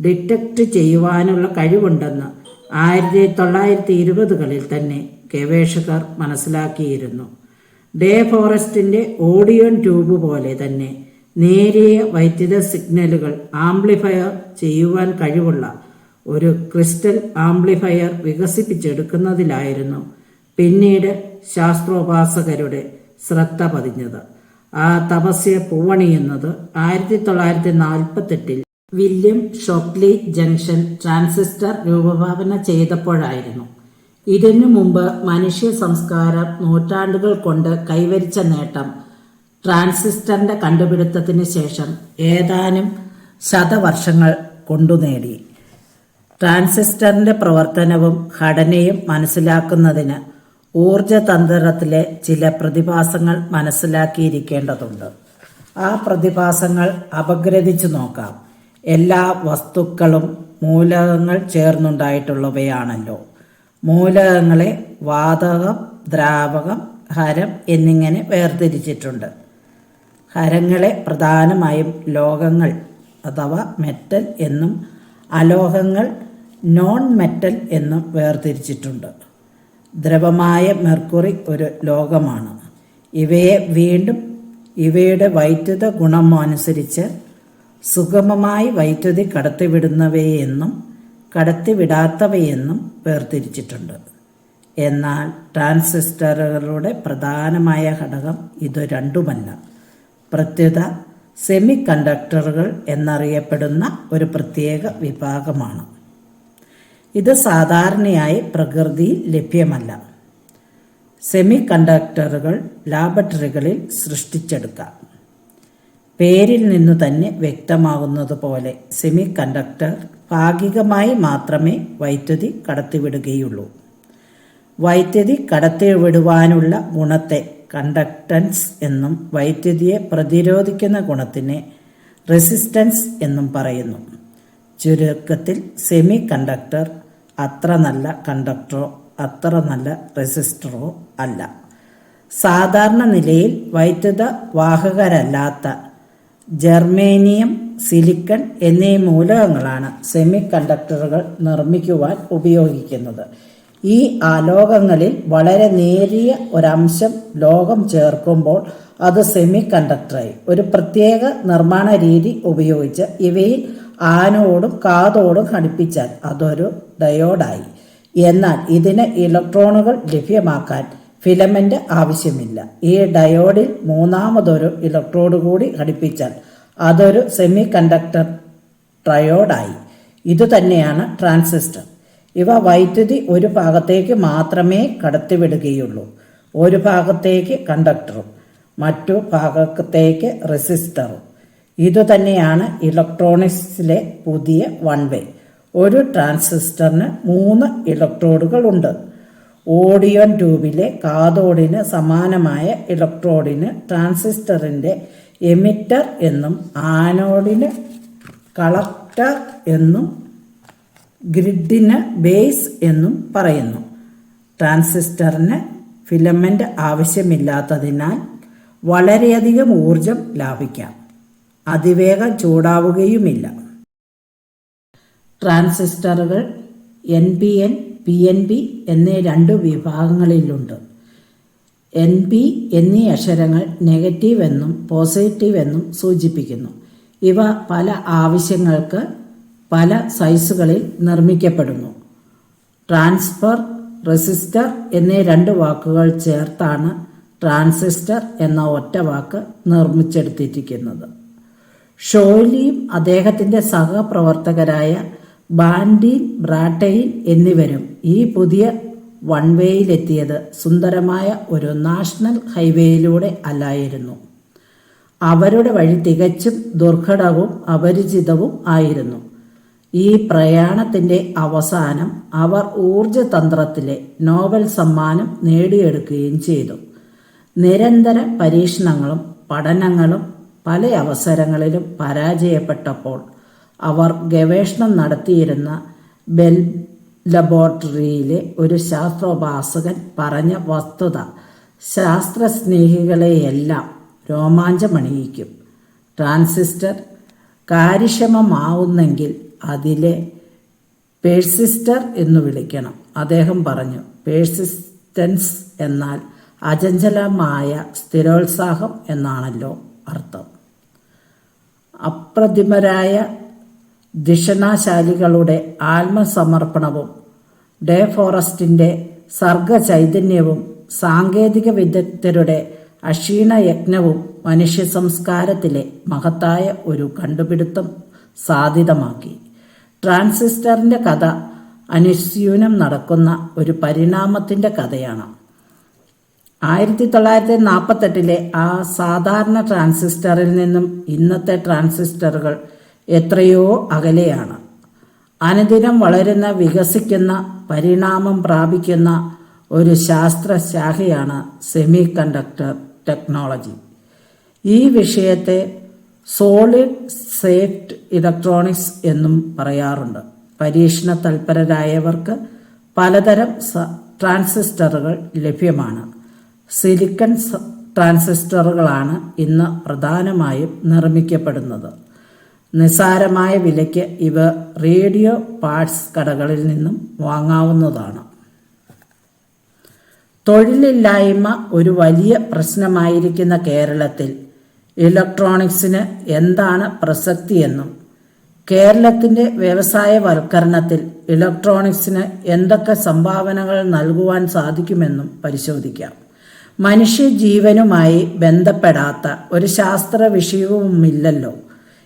ഡിറ്റക്റ്റ് ചെയ്യുവാനുള്ള കഴിവുണ്ടെന്ന് 1920-കളിൽ തന്നെ ഗവേഷകർ മനസ്സിലാക്കിയിരുന്നു. ഡേ ഫോറസ്റ്റിന്റെ ഓഡിയോൺ ട്യൂബ് പോലെ തന്നെ നേരിയ വൈദ്യുത സിഗ്നലുകൾ ആംപ്ലിഫയർ ചെയ്യുവാൻ കഴിവുള്ള ഒരു ക്രിസ്റ്റൽ ആംപ്ലിഫയർ വികസിപ്പിച്ചെടുക്കുന്നതിലായിരുന്നു പിന്നീട് ശാസ്ത്രോപാസകരുടെ ശ്രദ്ധ പതിഞ്ഞത്. ആ തപസ്യ പൂവണിയുന്നത് 1948 വില്യം ഷോക്ലി ജംഗ്ഷൻ ട്രാൻസിസ്റ്റർ രൂപഭാവന ചെയ്തപ്പോഴായിരുന്നു. ഇതിനു മുമ്പ് മനുഷ്യ സംസ്കാരം നൂറ്റാണ്ടുകൾ കൊണ്ട് കൈവരിച്ച നേട്ടം ട്രാൻസിസ്റ്ററിന്റെ കണ്ടുപിടുത്തത്തിന് ശേഷം ഏതാനും ശതവർഷങ്ങൾ കൊണ്ടു നേടി. ട്രാൻസിസ്റ്ററിന്റെ പ്രവർത്തനവും ഘടനയും മനസ്സിലാക്കുന്നതിന് ഊർജതന്ത്രത്തിലെ ചില പ്രതിഭാസങ്ങൾ മനസ്സിലാക്കിയിരിക്കേണ്ടതുണ്ട്. ആ പ്രതിഭാസങ്ങൾ അപഗ്രഥിച്ചു നോക്കാം. എല്ലാ വസ്തുക്കളും മൂലകങ്ങൾ ചേർന്നുണ്ടായിട്ടുള്ളവയാണല്ലോ. മൂലകങ്ങളെ വാതകം, ദ്രാവകം, ഹരം എന്നിങ്ങനെ വേർതിരിച്ചിട്ടുണ്ട്. ഹരങ്ങളെ പ്രധാനമായും ലോഹങ്ങൾ അഥവാ മെറ്റൽ എന്നും അലോഹങ്ങൾ നോൺ മെറ്റൽ എന്നും വേർതിരിച്ചിട്ടുണ്ട്. ദ്രവമായ മെർക്കുറി ഒരു ലോഹമാണ്. ഇവയെ വീണ്ടും ഇവയുടെ വൈദ്യുത ഗുണം അനുസരിച്ച് സുഗമമായി വൈദ്യുതി കടത്തിവിടുന്നവയെന്നും കടത്തിവിടാത്തവയെന്നും വേർതിരിച്ചിട്ടുണ്ട്. എന്നാൽ ട്രാൻസിസ്റ്ററുകളുടെ പ്രധാനമായ ഘടകം ഇത് രണ്ടുമല്ല. പ്രത്യുത സെമി കണ്ടക്ടറുകൾ എന്നറിയപ്പെടുന്ന ഒരു പ്രത്യേക വിഭാഗമാണ്. ഇത് സാധാരണയായി പ്രകൃതിയിൽ ലഭ്യമല്ല. സെമി കണ്ടക്ടറുകൾ ലാബറട്ടറികളിൽ സൃഷ്ടിച്ചെടുക്കാം. പേരിൽ നിന്നു തന്നെ വ്യക്തമാകുന്നത് പോലെ സെമി കണ്ടക്ടർ ഭാഗികമായി മാത്രമേ വൈദ്യുതി കടത്തിവിടുകയുള്ളൂ. വൈദ്യുതി കടത്തിവിടുവാനുള്ള ഗുണത്തെ കണ്ടക്ടൻസ് എന്നും വൈദ്യുതിയെ പ്രതിരോധിക്കുന്ന ഗുണത്തിനെ റെസിസ്റ്റൻസ് എന്നും പറയുന്നു. ചുരുക്കത്തിൽ സെമി കണ്ടക്ടർ അത്ര നല്ല കണ്ടക്ടറോ അത്ര നല്ല റെസിസ്റ്ററോ അല്ല. സാധാരണ നിലയിൽ വൈദ്യുത വാഹകരല്ലാത്ത ജർമേനിയം, സിലിക്കൺ എന്നീ മൂലകങ്ങളാണ് സെമി കണ്ടക്ടറുകൾ നിർമ്മിക്കുവാൻ ഉപയോഗിക്കുന്നത്. ഈ ആലോകങ്ങളിൽ വളരെ നേരിയ ഒരംശം ലോഹം ചേർക്കുമ്പോൾ അത് സെമി കണ്ടക്ടറായി. ഒരു പ്രത്യേക നിർമ്മാണ രീതി ഉപയോഗിച്ച് ഇവയിൽ ആനോടും കാതോടും ഘടിപ്പിച്ചാൽ അതൊരു ഡയോഡായി. എന്നാൽ ഇതിന് ഇലക്ട്രോണുകൾ ലഭ്യമാക്കാൻ ഫിലമെന്റ് ആവശ്യമില്ല. ഈ ഡയോഡിൽ മൂന്നാമതൊരു ഇലക്ട്രോഡ് കൂടി ഘടിപ്പിച്ചാൽ അതൊരു സെമി കണ്ടക്ടർ ട്രയോഡായി. ഇതുതന്നെയാണ് ട്രാൻസിസ്റ്റർ. ഇവ വൈദ്യുതി ഒരു ഭാഗത്തേക്ക് മാത്രമേ കടത്തിവിടുകയുള്ളൂ. ഒരു ഭാഗത്തേക്ക് കണ്ടക്ടറും മറ്റു ഭാഗത്തേക്ക് റെസിസ്റ്ററും. ഇതുതന്നെയാണ് ഇലക്ട്രോണിക്സിലെ പുതിയ വൺ വേ. ഒരു ട്രാൻസിസ്റ്ററിന് 3 ഇലക്ട്രോഡുകളുണ്ട്. ഓഡിയോൺ ട്യൂബിലെ കാഥോഡിന് സമാനമായ ഇലക്ട്രോഡിന് ട്രാൻസിസ്റ്ററിന്റെ എമിറ്റർ എന്നും ആനോഡിന് കളക്ടർ എന്നും ഗ്രിഡിന് ബേസ് എന്നും പറയുന്നു. ട്രാൻസിസ്റ്ററിന് ഫിലമെന്റ് ആവശ്യമില്ലാത്തതിനാൽ വളരെയധികം ഊർജം ലാഭിക്കാം. അതിവേഗം ചൂടാവുകയുമില്ല. ട്രാൻസിസ്റ്ററുകൾ NPN, PNP എന്നീ 2 വിഭാഗങ്ങളിലുണ്ട്. NP എന്നീ അക്ഷരങ്ങൾ നെഗറ്റീവ് എന്നും പോസിറ്റീവ് എന്നും സൂചിപ്പിക്കുന്നു. ഇവ പല ആവശ്യങ്ങൾക്ക് പല സൈസുകളിൽ നിർമ്മിക്കപ്പെടുന്നു. ട്രാൻസ്ഫർ, റെസിസ്റ്റർ എന്നീ 2 വാക്കുകൾ ചേർത്താണ് ട്രാൻസിസ്റ്റർ എന്ന ഒറ്റ വാക്ക് നിർമ്മിച്ചെടുത്തിരിക്കുന്നത്. ഷോലിയും അദ്ദേഹത്തിന്റെ സഹപ്രവർത്തകരായ ബാൻഡീൻ, ബ്രാറ്റൈൻ എന്നിവരും ഈ പുതിയ വൺ വേയിലെത്തിയത് സുന്ദരമായ ഒരു നാഷണൽ ഹൈവേയിലൂടെ അല്ലായിരുന്നു. അവരുടെ വഴി തികച്ചും ദുർഘടവും അപരിചിതവും ആയിരുന്നു. ഈ പ്രയാണത്തിന്റെ അവസാനം അവർ ഊർജതന്ത്രത്തിലെ നോബൽ സമ്മാനം നേടിയെടുക്കുകയും ചെയ്തു. നിരന്തര പരീക്ഷണങ്ങളും പഠനങ്ങളും പല അവസരങ്ങളിലും പരാജയപ്പെട്ടപ്പോൾ അവർ ഗവേഷണം നടത്തിയിരുന്ന ബെൽ ലബോറട്ടറിയിലെ ഒരു ശാസ്ത്രോപാസകൻ പറഞ്ഞ വസ്തുത ശാസ്ത്രസ്നേഹികളെയെല്ലാം രോമാഞ്ചമണിയിക്കും. ട്രാൻസിസ്റ്റർ കാര്യക്ഷമമാവുന്നെങ്കിൽ അതിലെ പേഴ്സിസ്റ്റർ എന്നു വിളിക്കണം. അദ്ദേഹം പറഞ്ഞു, പേഴ്സിസ്റ്റൻസ് എന്നാൽ അചഞ്ചലമായ സ്ഥിരോത്സാഹം എന്നാണല്ലോ അർത്ഥം. അപ്രതിമരായ ധിഷണാശാലികളുടെ ആത്മസമർപ്പണവും ഡേ ഫോറസ്റ്റിന്റെ സർഗചൈതന്യവും സാങ്കേതിക വിദഗ്ധരുടെ അക്ഷീണ യജ്ഞവും മനുഷ്യ സംസ്കാരത്തിലെ മഹത്തായ ഒരു കണ്ടുപിടുത്തം സാധ്യതമാക്കി. ട്രാൻസിസ്റ്ററിൻ്റെ കഥ അനുസ്യൂനം നടക്കുന്ന ഒരു പരിണാമത്തിൻ്റെ കഥയാണ്. 1948 ആ സാധാരണ ട്രാൻസിസ്റ്ററിൽ നിന്നും ഇന്നത്തെ ട്രാൻസിസ്റ്ററുകൾ എത്രയോ അകലെയാണ്. അനുദിനം വളരുന്ന, വികസിക്കുന്ന, പരിണാമം പ്രാപിക്കുന്ന ഒരു ശാസ്ത്രശാഖയാണ് സെമി കണ്ടക്ടർ ടെക്നോളജി. ഈ വിഷയത്തെ സോളിഡ് സ്റ്റേറ്റ് ഇലക്ട്രോണിക്സ് എന്നും പറയാറുണ്ട്. പരീക്ഷണ തൽപരരായവർക്ക് പലതരം ട്രാൻസിസ്റ്ററുകൾ ലഭ്യമാണ്. സിലിക്കൺ ട്രാൻസിസ്റ്ററുകളാണ് ഇന്ന് പ്രധാനമായും നിർമ്മിക്കപ്പെടുന്നത്. നിസ്സാരമായ വിലയ്ക്ക് ഇവ റേഡിയോ പാർട്സ് കടകളിൽ നിന്നും വാങ്ങാവുന്നതാണ്. തൊഴിലില്ലായ്മ ഒരു വലിയ പ്രശ്നമായിരിക്കുന്ന കേരളത്തിൽ ഇലക്ട്രോണിക്സിന് എന്താണ് പ്രസക്തിയെന്നും കേരളത്തിൻ്റെ വ്യവസായവൽക്കരണത്തിൽ ഇലക്ട്രോണിക്സിന് എന്തൊക്കെ സംഭാവനകൾ നൽകുവാൻ സാധിക്കുമെന്നും പരിശോധിക്കാം. മനുഷ്യജീവനുമായി ബന്ധപ്പെടാത്ത ഒരു ശാസ്ത്ര വിഷയവുമില്ലല്ലോ.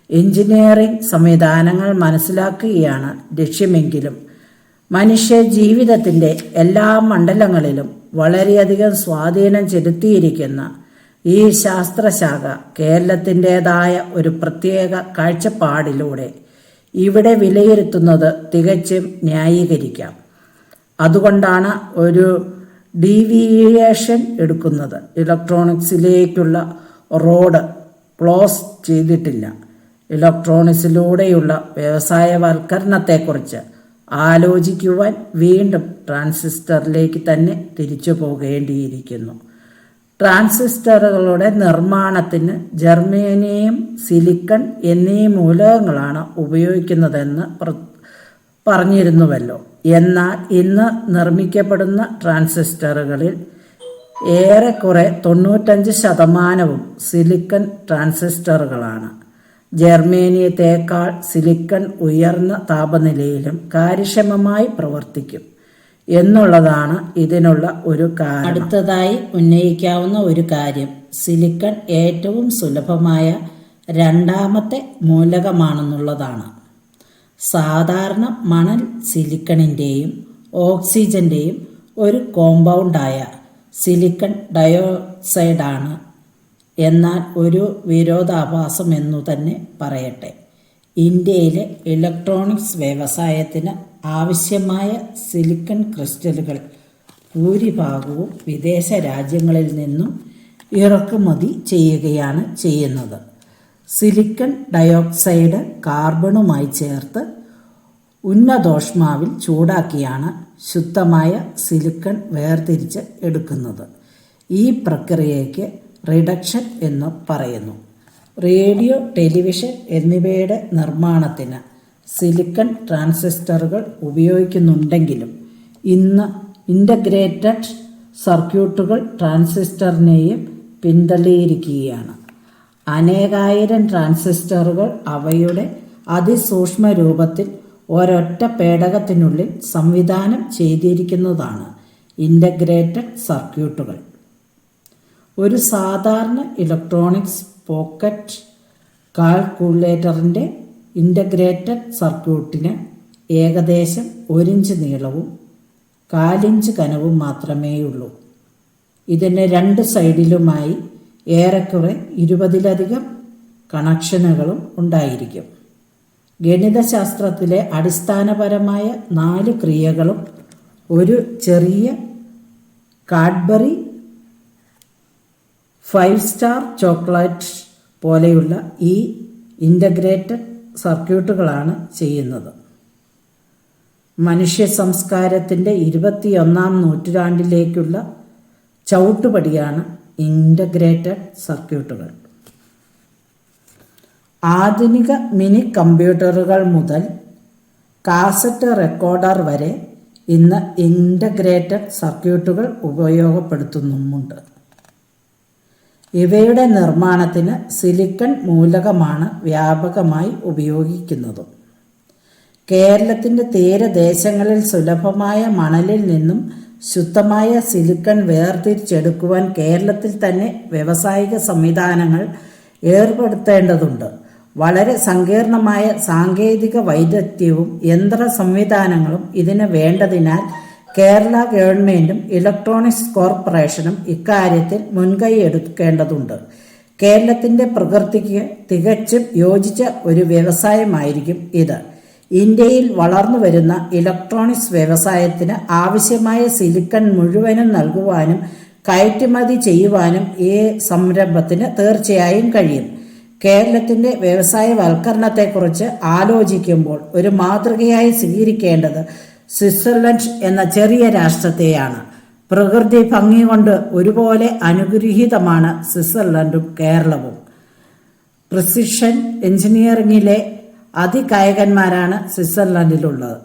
എഞ്ചിനീയറിംഗ് സംവിധാനങ്ങൾ മനസ്സിലാക്കുകയാണ് ലക്ഷ്യമെങ്കിലും മനുഷ്യ ജീവിതത്തിൻ്റെ എല്ലാ മണ്ഡലങ്ങളിലും വളരെയധികം സ്വാധീനം ചെലുത്തിയിരിക്കുന്ന ഈ ശാസ്ത്രശാഖ കേരളത്തിൻ്റെതായ ഒരു പ്രത്യേക കാഴ്ചപ്പാടിലൂടെ ഇവിടെ വിലയിരുത്തുന്നത് തികച്ചും ന്യായീകരിക്കാം. അതുകൊണ്ടാണ് ഒരു ഡീവിയേഷൻ എടുക്കുന്നത്. ഇലക്ട്രോണിക്സിലേക്കുള്ള റോഡ് ക്ലോസ് ചെയ്തിട്ടില്ല. ഇലക്ട്രോണിക്സിലൂടെയുള്ള വ്യവസായവൽക്കരണത്തെക്കുറിച്ച് ആലോചിക്കുവാൻ വീണ്ടും ട്രാൻസിസ്റ്ററിലേക്ക് തന്നെ തിരിച്ചു പോകേണ്ടിയിരിക്കുന്നു. ട്രാൻസിസ്റ്ററുകളുടെ നിർമ്മാണത്തിന് ജർമേനിയം, സിലിക്കൺ എന്നീ മൂലകങ്ങളാണ് ഉപയോഗിക്കുന്നതെന്ന് പറഞ്ഞിരുന്നുവല്ലോ. എന്നാൽ ഇന്ന് നിർമ്മിക്കപ്പെടുന്ന ട്രാൻസിസ്റ്ററുകളിൽ ഏറെക്കുറെ 95% സിലിക്കൺ ട്രാൻസിസ്റ്ററുകളാണ്. ജർമേനിയത്തേക്കാൾ സിലിക്കൺ ഉയർന്ന താപനിലയിലും കാര്യക്ഷമമായി പ്രവർത്തിക്കും എന്നുള്ളതാണ് ഇതിനുള്ള ഒരു കാരണം. അടുത്തതായി ഉന്നയിക്കാവുന്ന ഒരു കാര്യം സിലിക്കൺ ഏറ്റവും സുലഭമായ രണ്ടാമത്തെ മൂലകമാണെന്നുള്ളതാണ്. സാധാരണ മണൽ സിലിക്കണിൻ്റെയും ഓക്സിജൻ്റെയും ഒരു കോമ്പൗണ്ടായ സിലിക്കൺ ഡയോക്സൈഡാണ്. എന്നാൽ ഒരു വിരോധാഭാസം എന്നു തന്നെ പറയട്ടെ. ഇന്ത്യയിലെ ഇലക്ട്രോണിക്സ് വ്യവസായത്തിന് ആവശ്യമായ സിലിക്കൺ ക്രിസ്റ്റലുകൾ ഭൂരിഭാഗവും വിദേശ രാജ്യങ്ങളിൽ നിന്നും ഇറക്കുമതി ചെയ്യുകയാണ് ചെയ്യുന്നത്. സിലിക്കൺ ഡയോക്സൈഡ് കാർബണുമായി ചേർത്ത് ഉന്നതോഷ്മാവിൽ ചൂടാക്കിയാണ് ശുദ്ധമായ സിലിക്കൺ വേർതിരിച്ച് എടുക്കുന്നത്. ഈ പ്രക്രിയയ്ക്ക് റിഡക്ഷൻ എന്ന് പറയുന്നു. റേഡിയോ, ടെലിവിഷൻ എന്നിവയുടെ നിർമ്മാണത്തിന് സിലിക്കൺ ട്രാൻസിസ്റ്ററുകൾ ഉപയോഗിക്കുന്നുണ്ടെങ്കിലും ഇന്ന് ഇൻ്റഗ്രേറ്റഡ് സർക്യൂട്ടുകൾ ട്രാൻസിസ്റ്ററിനെയും പിന്തള്ളിയിരിക്കുകയാണ്. അനേകായിരം ട്രാൻസിസ്റ്ററുകൾ അവയുടെ അതിസൂക്ഷ്മ രൂപത്തിൽ ഒരൊറ്റ പേടകത്തിനുള്ളിൽ സംവിധാനം ചെയ്തിരിക്കുന്നതാണ് ഇൻ്റഗ്രേറ്റഡ് സർക്യൂട്ടുകൾ. ഒരു സാധാരണ ഇലക്ട്രോണിക്സ് പോക്കറ്റ് കാൽക്കുലേറ്ററിൻ്റെ ഇൻ്റഗ്രേറ്റഡ് സർക്യൂട്ടിന് ഏകദേശം 1 ഇഞ്ച് നീളവും 1/4 ഇഞ്ച് കനവും മാത്രമേയുള്ളൂ. ഇതിന് 2 സൈഡിലുമായി ഏറെക്കുറെ 20-ലധികം കണക്ഷനുകളും ഉണ്ടായിരിക്കും. ഗണിതശാസ്ത്രത്തിലെ അടിസ്ഥാനപരമായ 4 ക്രിയകളും ഒരു ചെറിയ കാഡ്ബറി 5 സ്റ്റാർ ചോക്ലേറ്റ് പോലെയുള്ള ഈ ഇൻ്റഗ്രേറ്റഡ് സർക്യൂട്ടുകളാണ് ചെയ്യുന്നത്. മനുഷ്യ സംസ്കാരത്തിൻ്റെ 21-ാം നൂറ്റാണ്ടിലേക്കുള്ള ചവിട്ടുപടിയാണ് ഇൻ്റഗ്രേറ്റഡ് സർക്യൂട്ടുകൾ. ആധുനിക മിനി കമ്പ്യൂട്ടറുകൾ മുതൽ കാസറ്റ് റെക്കോർഡർ വരെ ഇന്ന് ഇൻ്റഗ്രേറ്റഡ് സർക്യൂട്ടുകൾ ഉപയോഗപ്പെടുത്തുന്നുമുണ്ട്. ഇവയുടെ നിർമ്മാണത്തിന് സിലിക്കൺ മൂലകമാണ് വ്യാപകമായി ഉപയോഗിക്കുന്നത്. കേരളത്തിൻ്റെ തീരദേശങ്ങളിൽ സുലഭമായ മണലിൽ നിന്നും ശുദ്ധമായ സിലിക്കൺ വേർതിരിച്ചെടുക്കുവാൻ കേരളത്തിൽ തന്നെ വ്യാവസായിക സംവിധാനങ്ങൾ ഏർപ്പെടുത്തേണ്ടതുണ്ട്. വളരെ സങ്കീർണമായ സാങ്കേതിക വൈദഗ്ധ്യവും യന്ത്ര സംവിധാനങ്ങളും ഇതിന് വേണ്ടതിനാൽ കേരള ഗവൺമെൻറ്റും ഇലക്ട്രോണിക്സ് കോർപ്പറേഷനും ഇക്കാര്യത്തിൽ മുൻകൈ എടുക്കേണ്ടതുണ്ട്. കേരളത്തിൻ്റെ പ്രകൃതിക്ക് തികച്ചും യോജിച്ച ഒരു വ്യവസായമായിരിക്കും ഇത്. ഇന്ത്യയിൽ വളർന്നു വരുന്ന ഇലക്ട്രോണിക്സ് വ്യവസായത്തിന് ആവശ്യമായ സിലിക്കൺ മുഴുവനും നൽകുവാനും കയറ്റുമതി ചെയ്യുവാനും ഈ സംരംഭത്തിന് തീർച്ചയായും കഴിയും. കേരളത്തിൻ്റെ വ്യവസായവൽക്കരണത്തെക്കുറിച്ച് ആലോചിക്കുമ്പോൾ ഒരു മാതൃകയായി സ്വീകരിക്കേണ്ടത് സ്വിറ്റ്സർലൻഡ് എന്ന ചെറിയ രാഷ്ട്രത്തെയാണ്. പ്രകൃതി ഭംഗി കൊണ്ട് ഒരുപോലെ അനുഗ്രഹീതമാണ് സ്വിറ്റ്സർലൻഡും കേരളവും. പ്രിസിഷൻ എഞ്ചിനീയറിംഗിലെ അതികായകന്മാരാണ് സ്വിറ്റ്സർലൻഡിലുള്ളത്.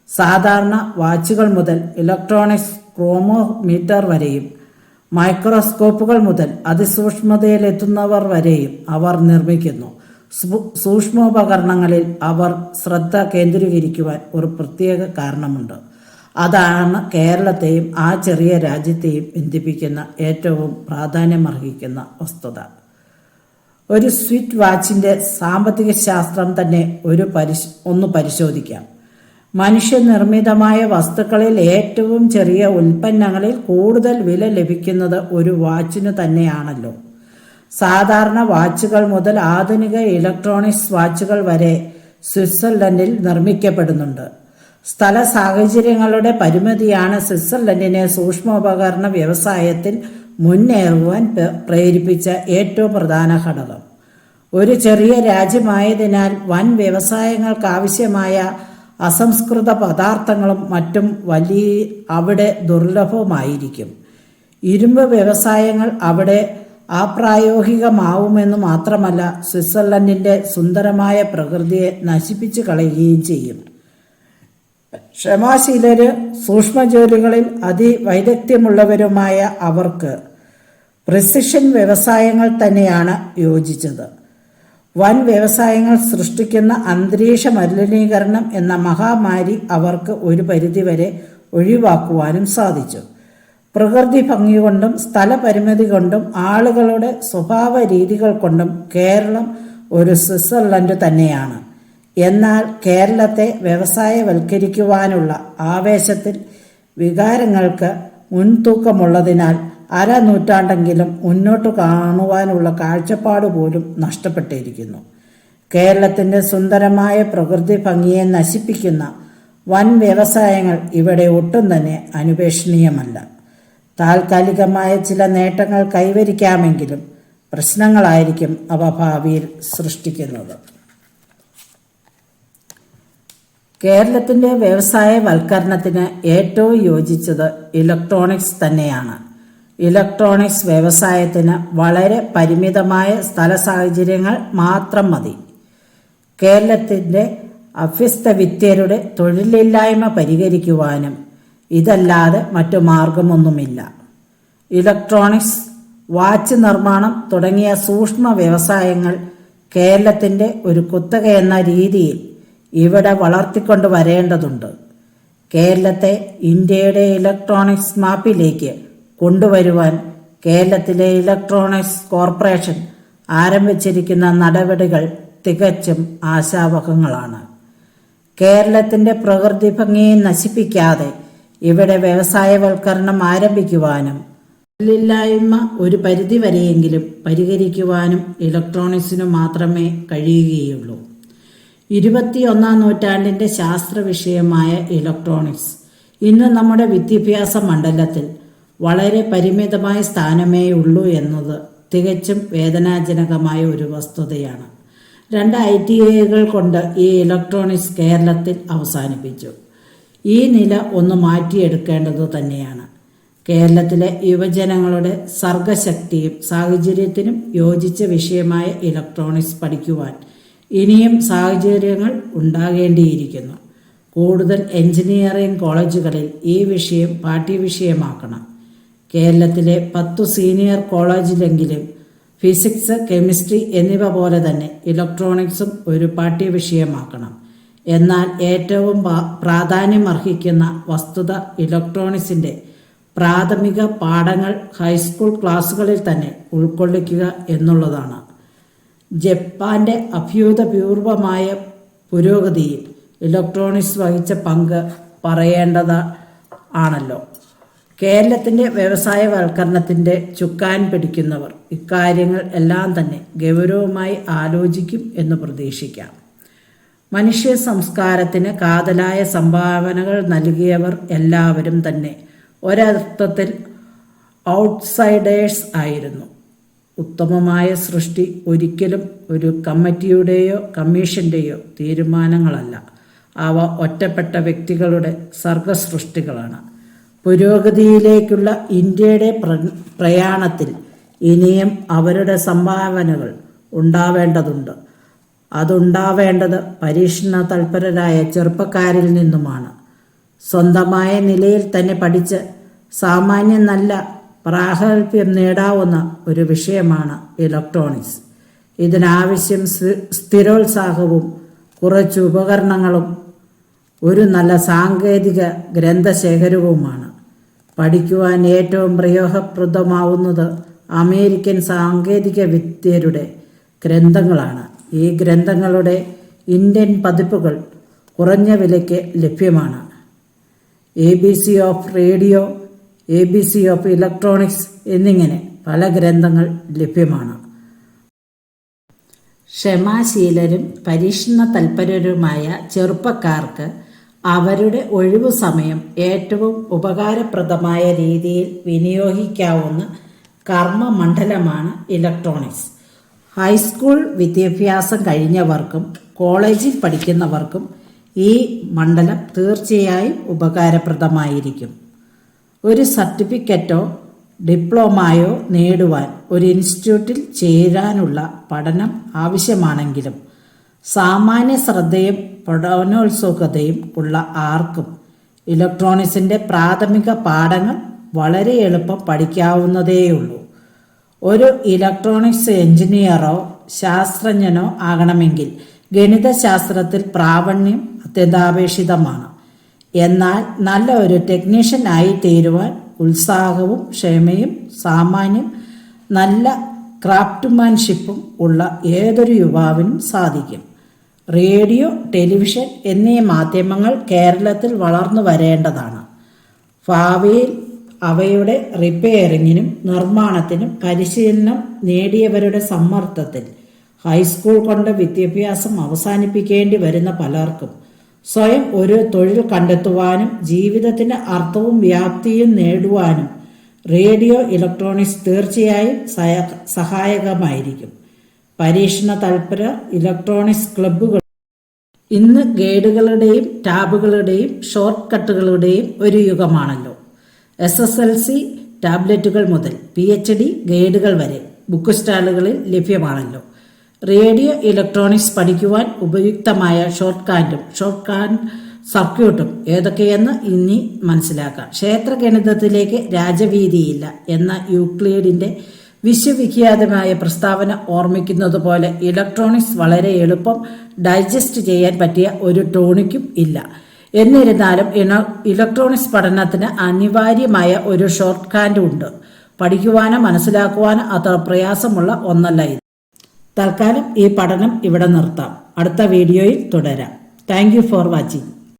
സാധാരണ വാച്ചുകൾ മുതൽ ഇലക്ട്രോണിക്സ് ക്രോമോമീറ്റർ വരെയും മൈക്രോസ്കോപ്പുകൾ മുതൽ അതിസൂക്ഷ്മതയിലെത്തുന്നവർ വരെയും അവർ നിർമ്മിക്കുന്നു. സൂക്ഷ്മോപകരണങ്ങളിൽ അവർ ശ്രദ്ധ കേന്ദ്രീകരിക്കുവാൻ ഒരു പ്രത്യേക കാരണമുണ്ട്. അതാണ് കേരളത്തെയും ആ ചെറിയ രാജ്യത്തെയും ബന്ധിപ്പിക്കുന്ന ഏറ്റവും പ്രാധാന്യമർഹിക്കുന്ന വസ്തുത. ഒരു സ്വിറ്റ് വാച്ചിൻ്റെ സാമ്പത്തിക ശാസ്ത്രം തന്നെ ഒന്ന് പരിശോധിക്കാം. മനുഷ്യനിർമ്മിതമായ വസ്തുക്കളിൽ ഏറ്റവും ചെറിയ ഉൽപ്പന്നങ്ങളിൽ കൂടുതൽ വില ലഭിക്കുന്നത് ഒരു വാച്ചിനു തന്നെയാണല്ലോ. സാധാരണ വാച്ചുകൾ മുതൽ ആധുനിക ഇലക്ട്രോണിക്സ് വാച്ചുകൾ വരെ സ്വിറ്റ്സർലൻഡിൽ നിർമ്മിക്കപ്പെടുന്നുണ്ട്. സ്ഥല സാഹചര്യങ്ങളുടെ പരിമിതിയാണ് സ്വിറ്റ്സർലൻഡിനെ സൂക്ഷ്മോപകരണ വ്യവസായത്തിൽ മുന്നേറുവാൻ പ്രേരിപ്പിച്ച ഏറ്റവും പ്രധാന ഘടകം. ഒരു ചെറിയ രാജ്യമായതിനാൽ വൻ വ്യവസായങ്ങൾക്കാവശ്യമായ അസംസ്കൃത പദാർത്ഥങ്ങളും മറ്റും അവിടെ ദുർലഭമായിരിക്കും. ഇരുമ്പ് വ്യവസായങ്ങൾ അവിടെ അപ്രായോഗികമാവുമെന്ന് മാത്രമല്ല, സ്വിറ്റ്സർലൻഡിൻ്റെ സുന്ദരമായ പ്രകൃതിയെ നശിപ്പിച്ചു കളയുകയും ചെയ്യും. ക്ഷമാശീലരും സൂക്ഷ്മജോലികളിൽ അതിവൈദഗ്ധ്യമുള്ളവരുമായ അവർക്ക് പ്രിസിഷൻ വ്യവസായങ്ങൾ തന്നെയാണ് യോജിച്ചത്. വൻ വ്യവസായങ്ങൾ സൃഷ്ടിക്കുന്ന അന്തരീക്ഷ മലിനീകരണം എന്ന മഹാമാരി അവർക്ക് ഒരു പരിധിവരെ ഒഴിവാക്കുവാനും സാധിച്ചു. പ്രകൃതി ഭംഗി കൊണ്ടും സ്ഥലപരിമിതി കൊണ്ടും ആളുകളുടെ സ്വഭാവ രീതികൾ കൊണ്ടും കേരളം ഒരു സ്വിറ്റ്സർലൻഡ് തന്നെയാണ്. എന്നാൽ കേരളത്തെ വ്യവസായവൽക്കരിക്കുവാനുള്ള ആവേശത്തിൽ വികാരങ്ങൾക്ക് മുൻതൂക്കമുള്ളതിനാൽ അരനൂറ്റാണ്ടെങ്കിലും മുന്നോട്ട് കാണുവാനുള്ള കാഴ്ചപ്പാട് പോലും നഷ്ടപ്പെട്ടിരിക്കുന്നു. കേരളത്തിൻ്റെ സുന്ദരമായ പ്രകൃതി ഭംഗിയെ നശിപ്പിക്കുന്ന വൻ വ്യവസായങ്ങൾ ഇവിടെ ഒട്ടും തന്നെ അനുപേക്ഷണീയമല്ല. താൽക്കാലികമായ ചില നേട്ടങ്ങൾ കൈവരിക്കാമെങ്കിലും പ്രശ്നങ്ങളായിരിക്കും അവ ഭാവിയിൽ സൃഷ്ടിക്കുന്നത്. കേരളത്തിൻ്റെ വ്യവസായവൽക്കരണത്തിന് ഏറ്റവും യോജിച്ചത് ഇലക്ട്രോണിക്സ് തന്നെയാണ്. ഇലക്ട്രോണിക്സ് വ്യവസായത്തിന് വളരെ പരിമിതമായ സ്ഥല സാഹചര്യങ്ങൾ മാത്രം മതി. കേരളത്തിൻ്റെ അഭ്യസ്തവിദ്യരുടെ തൊഴിലില്ലായ്മ പരിഹരിക്കുവാനും ഇതല്ലാതെ മറ്റു മാർഗമൊന്നുമില്ല. ഇലക്ട്രോണിക്സ്, വാച്ച് നിർമ്മാണം തുടങ്ങിയ സൂക്ഷ്മ വ്യവസായങ്ങൾ കേരളത്തിൻ്റെ ഒരു കുത്തക എന്ന രീതിയിൽ ഇവിടെ വളർത്തിക്കൊണ്ട് വരേണ്ടതുണ്ട്. കേരളത്തെ ഇന്ത്യയുടെ ഇലക്ട്രോണിക്സ് മാപ്പിലേക്ക് കൊണ്ടുവരുവാൻ കേരളത്തിലെ ഇലക്ട്രോണിക്സ് കോർപ്പറേഷൻ ആരംഭിച്ചിരിക്കുന്ന നടപടികൾ തികച്ചും ആശാവഹങ്ങളാണ്. കേരളത്തിൻ്റെ പ്രകൃതി ഭംഗിയെ നശിപ്പിക്കാതെ ഇവിടെ വ്യവസായവൽക്കരണം ആരംഭിക്കുവാനും തൊഴിലില്ലായ്മ ഒരു പരിധിവരെയെങ്കിലും പരിഹരിക്കുവാനും ഇലക്ട്രോണിക്സിനു മാത്രമേ കഴിയുകയുള്ളൂ. 21-ാം നൂറ്റാണ്ടിൻ്റെ ശാസ്ത്ര വിഷയമായ ഇലക്ട്രോണിക്സ് ഇന്ന് നമ്മുടെ വിദ്യാഭ്യാസ മണ്ഡലത്തിൽ വളരെ പരിമിതമായ സ്ഥാനമേ ഉള്ളൂ എന്നത് തികച്ചും വേദനാജനകമായ ഒരു വസ്തുതയാണ്. 2 ITIകൾ കൊണ്ട് ഈ ഇലക്ട്രോണിക്സ് കേരളത്തിൽ അവസാനിപ്പിച്ചു. ഈ നില ഒന്ന് മാറ്റിയെടുക്കേണ്ടതു തന്നെയാണ്. കേരളത്തിലെ യുവജനങ്ങളുടെ സർഗശക്തിയും സാഹചര്യത്തിനും യോജിച്ച വിഷയമായ ഇലക്ട്രോണിക്സ് പഠിക്കുവാൻ ഇനിയും സാഹചര്യങ്ങൾ ഉണ്ടാകേണ്ടിയിരിക്കുന്നു. കൂടുതൽ എഞ്ചിനീയറിംഗ് കോളേജുകളിൽ ഈ വിഷയം പാഠ്യവിഷയമാക്കണം. കേരളത്തിലെ 10 സീനിയർ കോളേജിലെങ്കിലും ഫിസിക്സ്, കെമിസ്ട്രി എന്നിവ പോലെ തന്നെ ഇലക്ട്രോണിക്സും ഒരു പാഠ്യവിഷയമാക്കണം. എന്നാൽ ഏറ്റവും പ്രാധാന്യമർഹിക്കുന്ന വസ്തുത ഇലക്ട്രോണിക്സിൻ്റെ പ്രാഥമിക പാഠങ്ങൾ ഹൈസ്കൂൾ ക്ലാസ്സുകളിൽ തന്നെ ഉൾക്കൊള്ളിക്കുക എന്നുള്ളതാണ്. ജപ്പാന്റെ അഭൂതപൂർവമായ പുരോഗതിയിൽ ഇലക്ട്രോണിക്സ് വഹിച്ച പങ്ക് പറയേണ്ടത് ആണല്ലോ. കേരളത്തിൻ്റെ വ്യവസായവൽക്കരണത്തിൻ്റെ ചുക്കാൻ പിടിക്കുന്നവർ ഇക്കാര്യങ്ങൾ എല്ലാം തന്നെ ഗൗരവമായി ആലോചിക്കും എന്ന് പ്രതീക്ഷിക്കാം. മനുഷ്യ സംസ്കാരത്തിന് കാതലായ സംഭാവനകൾ നൽകിയവർ എല്ലാവരും തന്നെ ഒരർത്ഥത്തിൽ ഔട്ട്സൈഡേഴ്സ് ആയിരുന്നു. ഉത്തമമായ സൃഷ്ടി ഒരിക്കലും ഒരു കമ്മിറ്റിയുടെയോ കമ്മീഷൻ്റെയോ തീരുമാനങ്ങളല്ല. അവ ഒറ്റപ്പെട്ട വ്യക്തികളുടെ സർഗസൃഷ്ടികളാണ്. പുരോഗതിയിലേക്കുള്ള ഇന്ത്യയുടെ പ്രയാണത്തിൽ ഇനിയും അവരുടെ സംഭാവനകൾ ഉണ്ടാവേണ്ടതുണ്ട്. അതുണ്ടാവേണ്ടത് പരീക്ഷണ തൽപരരായ ചെറുപ്പക്കാരിൽ നിന്നുമാണ്. സ്വന്തമായ നിലയിൽ തന്നെ പഠിച്ച് സാമാന്യം നല്ല പ്രാഗൽഭ്യം നേടാവുന്ന ഒരു വിഷയമാണ് ഇലക്ട്രോണിക്സ്. ഇതിനാവശ്യം സ്ഥിരോത്സാഹവും കുറച്ച് ഉപകരണങ്ങളും ഒരു നല്ല സാങ്കേതിക ഗ്രന്ഥശേഖരവുമാണ്. പഠിക്കുവാൻ ഏറ്റവും പ്രയോജനപ്രദമാവുന്നത് അമേരിക്കൻ സാങ്കേതിക വിദ്യരുടെ ഗ്രന്ഥങ്ങളാണ്. ഈ ഗ്രന്ഥങ്ങളുടെ ഇന്ത്യൻ പതിപ്പുകൾ കുറഞ്ഞ വിലയ്ക്ക് ലഭ്യമാണ്. ABC of radio, ABC of electronics എന്നിങ്ങനെ പല ഗ്രന്ഥങ്ങൾ ലഭ്യമാണ്. ക്ഷമാശീലരും പരീക്ഷണ തൽപരരുമായ ചെറുപ്പക്കാർക്ക് അവരുടെ ഒഴിവു സമയം ഏറ്റവും ഉപകാരപ്രദമായ രീതിയിൽ വിനിയോഗിക്കാവുന്ന കർമ്മമണ്ഡലമാണ് ഇലക്ട്രോണിക്സ്. ഹൈസ്കൂൾ വിദ്യാഭ്യാസം കഴിഞ്ഞവർക്കും കോളേജിൽ പഠിക്കുന്നവർക്കും ഈ മണ്ഡലം തീർച്ചയായും ഉപകാരപ്രദമായിരിക്കും. ഒരു സർട്ടിഫിക്കറ്റോ ഡിപ്ലോമയോ നേടുവാൻ ഒരു ഇൻസ്റ്റിറ്റ്യൂട്ടിൽ ചേരാനുള്ള പഠനം ആവശ്യമാണെങ്കിലും സാമാന്യ ശ്രദ്ധയും പഠനോത്സുകതയും ഉള്ള ആർക്കും ഇലക്ട്രോണിക്സിൻ്റെ പ്രാഥമിക പാഠങ്ങൾ വളരെ എളുപ്പം പഠിക്കാവുന്നതേയുള്ളൂ. ഒരു ഇലക്ട്രോണിക്സ് എഞ്ചിനീയറോ ശാസ്ത്രജ്ഞനോ ആകണമെങ്കിൽ ഗണിതശാസ്ത്രത്തിൽ പ്രാവീണ്യം അത്യന്താപേക്ഷിതമാണ്. എന്നാൽ നല്ല ഒരു ടെക്നീഷ്യൻ ആയി തീരുവാൻ ഉത്സാഹവും ക്ഷമയും സാമാന്യം നല്ല ക്രാഫ്റ്റ്മാൻഷിപ്പും ഉള്ള ഏതൊരു യുവാവിനും സാധിക്കും. റേഡിയോ, ടെലിവിഷൻ എന്നീ മാധ്യമങ്ങൾ കേരളത്തിൽ വളർന്നു വരേണ്ടതാണ്. ഭാവിയിൽ അവയുടെ റിപ്പയറിങ്ങിനും നിർമ്മാണത്തിനും പരിശീലനം നേടിയവരുടെ സമ്മർദ്ദത്തിൽ ഹൈസ്കൂൾ കൊണ്ട് വിദ്യാഭ്യാസം അവസാനിപ്പിക്കേണ്ടി വരുന്ന പലർക്കും സ്വയം ഒരു തൊഴിൽ കണ്ടെത്തുവാനും ജീവിതത്തിന് അർത്ഥവും വ്യാപ്തിയും നേടുവാനും റേഡിയോ ഇലക്ട്രോണിക്സ് തീർച്ചയായും സഹായകമായിരിക്കും. പരീക്ഷണ തൽപര ഇലക്ട്രോണിക്സ് ക്ലബ്ബുകൾ ഇന്ന് ഗൈഡുകളുടെയും ടാബുകളുടെയും ഷോർട്ട് കട്ടുകളുടെയും ഒരു യുഗമാണല്ലോ. SSLC ടാബ്ലറ്റുകൾ മുതൽ PhD ഗൈഡുകൾ വരെ ബുക്ക് സ്റ്റാളുകളിൽ ലഭ്യമാണല്ലോ. റേഡിയോ ഇലക്ട്രോണിക്സ് പഠിക്കുവാൻ ഉപയുക്തമായ ഷോർട്ട് സർക്യൂട്ടും ഏതൊക്കെയെന്ന് ഇനി മനസ്സിലാക്കാം. ക്ഷേത്രഗണിതത്തിലേക്ക് രാജവീതിയില്ല എന്ന യൂക്ലിഡിന്റെ വിശ്വവിഖ്യാതമായ പ്രസ്താവന ഓർമ്മിക്കുന്നത് പോലെ ഇലക്ട്രോണിക്സ് വളരെ എളുപ്പം ഡൈജസ്റ്റ് ചെയ്യാൻ പറ്റിയ ഒരു ടോണിക്കും ഇല്ല. എന്നിരുന്നാലും ഇലക്ട്രോണിക്സ് പഠനത്തിന് അനിവാര്യമായ ഒരു ഷോർട്ട് ഹാൻഡ് ഉണ്ട്. പഠിക്കുവാനോ മനസ്സിലാക്കുവാനോ അത്ര പ്രയാസമുള്ള ഒന്നല്ല ഇത്. തൽക്കാലം ഈ പഠനം ഇവിടെ നിർത്താം. അടുത്ത വീഡിയോയിൽ തുടരാം. Thank you for watching.